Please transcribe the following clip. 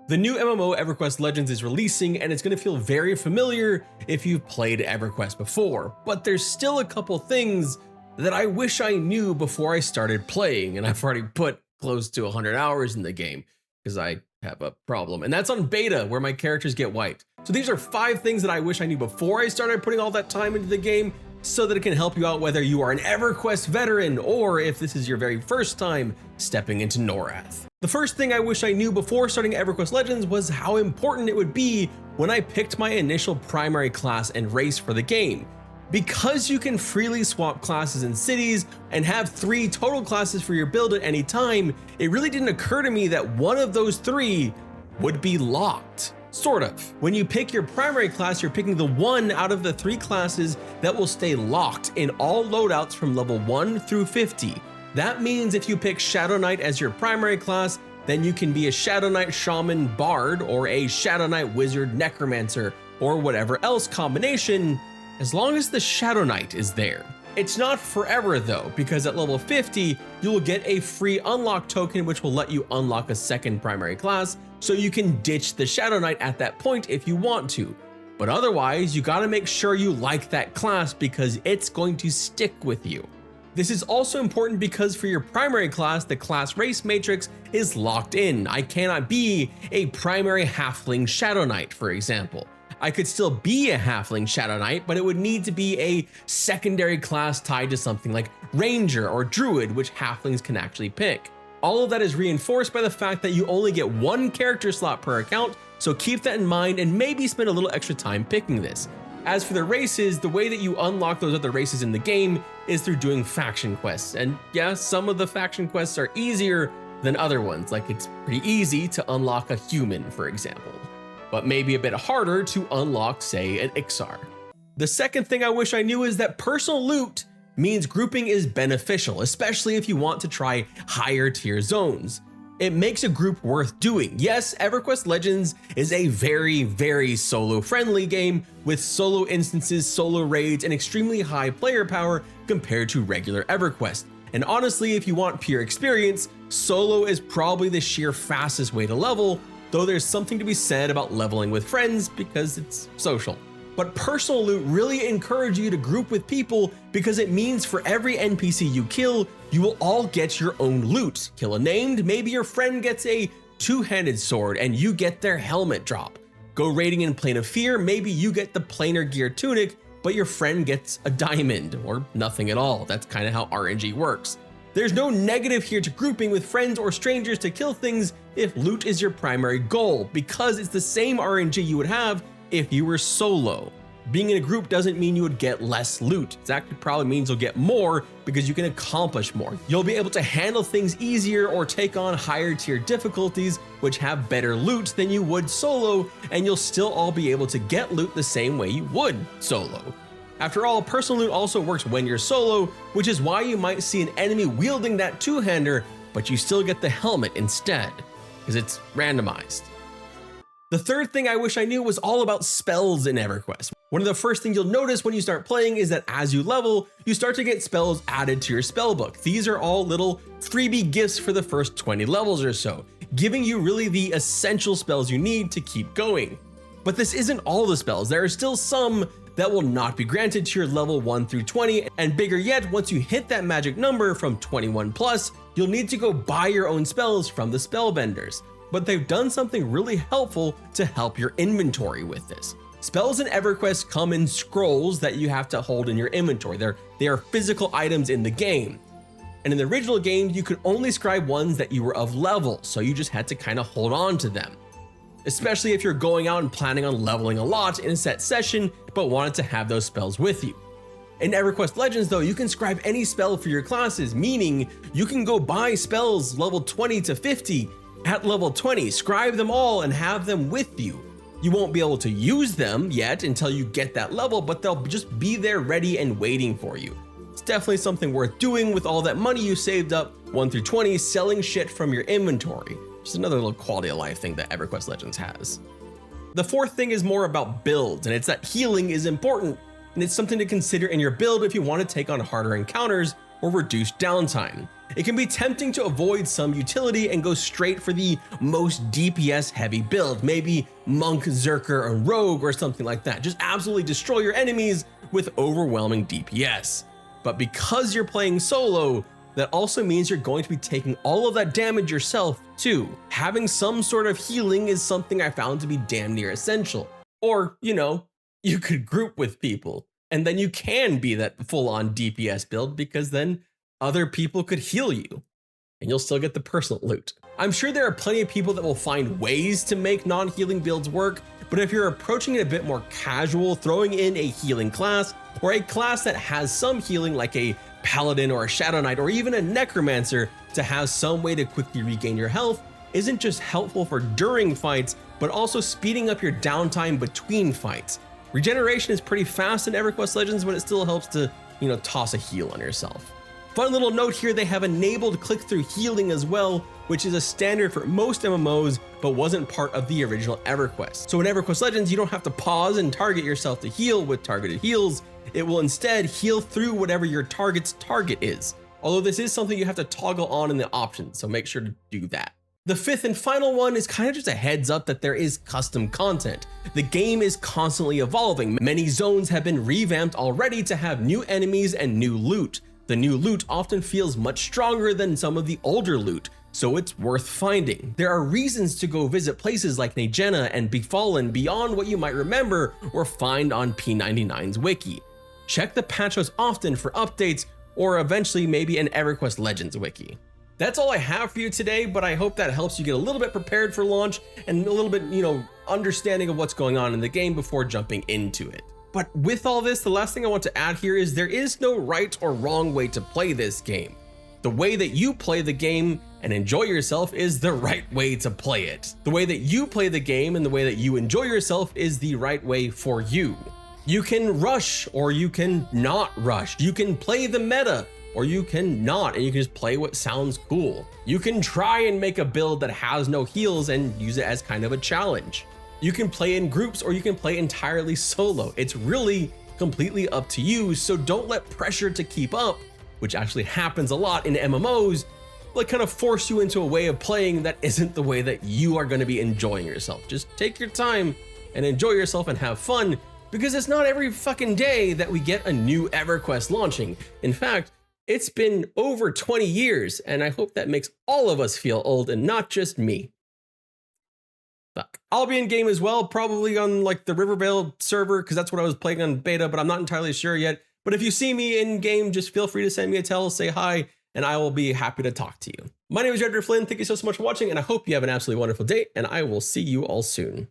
The new MMO EverQuest Legends is releasing, and it's going to feel very familiar if you've played EverQuest before, but there's still a couple things that I wish I knew before I started playing, and I've already put close to 100 hours in the game because I have a problem, and that's on beta where my characters get wiped. So these are 5 things that I wish I knew before I started putting all that time into the game so that it can help you out whether you are an EverQuest veteran or if this is your very first time stepping into Norath. The first thing I wish I knew before starting EverQuest Legends was how important it would be when I picked my initial primary class and race for the game. Because you can freely swap classes in cities and have 3 total classes for your build at any time, it really didn't occur to me that one of those 3 would be locked. Sort of. When you pick your primary class, you're picking the one out of the 3 classes that will stay locked in all loadouts from level 1 through 50. That means if you pick Shadow Knight as your primary class, then you can be a Shadow Knight Shaman Bard or a Shadow Knight Wizard Necromancer or whatever else combination, as long as the Shadow Knight is there. It's not forever though, because at level 50, you will get a free unlock token which will let you unlock a second primary class, so you can ditch the Shadow Knight at that point if you want to. But otherwise, you gotta make sure you like that class because it's going to stick with you. This is also important because for your primary class, the class race matrix is locked in. I cannot be a primary halfling Shadow Knight, for example. I could still be a halfling Shadow Knight, but it would need to be a secondary class tied to something like Ranger or Druid, which halflings can actually pick. All of that is reinforced by the fact that you only get 1 character slot per account, so keep that in mind and maybe spend a little extra time picking this. As for the races, the way that you unlock those other races in the game is through doing faction quests. And yeah, some of the faction quests are easier than other ones, like it's pretty easy to unlock a human, for example, but maybe a bit harder to unlock, say, an Ixar. The second thing I wish I knew is that personal loot means grouping is beneficial, especially if you want to try higher tier zones. It makes a group worth doing. Yes, EverQuest Legends is a very, very solo-friendly game with solo instances, solo raids, and extremely high player power compared to regular EverQuest. And honestly, if you want pure experience, solo is probably the sheer fastest way to level, though there's something to be said about leveling with friends because it's social. But personal loot really encourages you to group with people because it means for every NPC you kill, you will all get your own loot. Kill a named, maybe your friend gets a 2-handed sword and you get their helmet drop. Go raiding in Plane of Fear, maybe you get the planar gear tunic, but your friend gets a diamond or nothing at all. That's kind of how RNG works. There's no negative here to grouping with friends or strangers to kill things if loot is your primary goal, because it's the same RNG you would have if you were solo. Being in a group doesn't mean you would get less loot. It actually probably means you'll get more because you can accomplish more. You'll be able to handle things easier or take on higher tier difficulties, which have better loot than you would solo, and you'll still all be able to get loot the same way you would solo. After all, personal loot also works when you're solo, which is why you might see an enemy wielding that 2-hander, but you still get the helmet instead, because it's randomized. The third thing I wish I knew was all about spells in EverQuest. One of the first things you'll notice when you start playing is that as you level, you start to get spells added to your spellbook. These are all little freebie gifts for the first 20 levels or so, giving you really the essential spells you need to keep going. But this isn't all the spells. There are still some that will not be granted to your level 1 through 20, and bigger yet, once you hit that magic number from 21 plus, you'll need to go buy your own spells from the spell vendors. But they've done something really helpful to help your inventory with this. Spells in EverQuest come in scrolls that you have to hold in your inventory. They are physical items in the game. And in the original game, you could only scribe ones that you were of level, so you just had to kind of hold on to them. Especially if you're going out and planning on leveling a lot in a set session, but wanted to have those spells with you. In EverQuest Legends though, you can scribe any spell for your classes, meaning you can go buy spells level 20 to 50, at level 20, scribe them all and have them with you. You won't be able to use them yet until you get that level, but they'll just be there ready and waiting for you. It's definitely something worth doing with all that money you saved up 1 through 20 selling shit from your inventory. Just another little quality of life thing that EverQuest Legends has. The fourth thing is more about builds, and it's that healing is important, and it's something to consider in your build if you want to take on harder encounters or reduce downtime. it can be tempting to avoid some utility and go straight for the most DPS heavy build, maybe Monk, Zerker, or Rogue or something like that. Just absolutely destroy your enemies with overwhelming DPS. But because you're playing solo, that also means you're going to be taking all of that damage yourself too. Having some sort of healing is something I found to be damn near essential. Or, you know, you could group with people and then you can be that full-on DPS build because then other people could heal you and you'll still get the personal loot. I'm sure there are plenty of people that will find ways to make non-healing builds work, but if you're approaching it a bit more casual, throwing in a healing class or a class that has some healing like a Paladin or a Shadow Knight or even a Necromancer to have some way to quickly regain your health isn't just helpful for during fights, but also speeding up your downtime between fights. Regeneration is pretty fast in Everquest Legends, but it still helps to, you know, toss a heal on yourself. Fun little note here, they have enabled click-through healing as well, which is a standard for most MMOs, but wasn't part of the original Everquest. So in Everquest Legends, you don't have to pause and target yourself to heal with targeted heals. It will instead heal through whatever your target's target is. Although this is something you have to toggle on in the options, so make sure to do that. The fifth and final one is kind of just a heads up that there is custom content. The game is constantly evolving. Many zones have been revamped already to have new enemies and new loot. The new loot often feels much stronger than some of the older loot, so it's worth finding. There are reasons to go visit places like Nejena and Befallen beyond what you might remember or find on P99's wiki. Check the patch notes often for updates or eventually maybe an Everquest Legends wiki. That's all I have for you today, but I hope that helps you get a little bit prepared for launch and a little bit, you know, understanding of what's going on in the game before jumping into it. But with all this, the last thing I want to add here is there is no right or wrong way to play this game. The way that you play the game and enjoy yourself is the right way to play it. The way that you play the game and the way that you enjoy yourself is the right way for you. You can rush or you can not rush. You can play the meta or you can not, and you can just play what sounds cool. You can try and make a build that has no heals and use it as kind of a challenge. You can play in groups or you can play entirely solo. It's really completely up to you, so don't let pressure to keep up, which actually happens a lot in MMOs, like kind of force you into a way of playing that isn't the way that you are going to be enjoying yourself. Just take your time and enjoy yourself and have fun, because it's not every fucking day that we get a new Everquest launching. In fact, it's been over 20 years, and I hope that makes all of us feel old and not just me. Fuck. I'll be in game as well, probably on like the Rivervale server, because that's what I was playing on beta, but I'm not entirely sure yet. But if you see me in game, just feel free to send me a tell, say hi, and I will be happy to talk to you. My name is Edgar Flynn. Thank you so much for watching, and I hope you have an absolutely wonderful day, and I will see you all soon.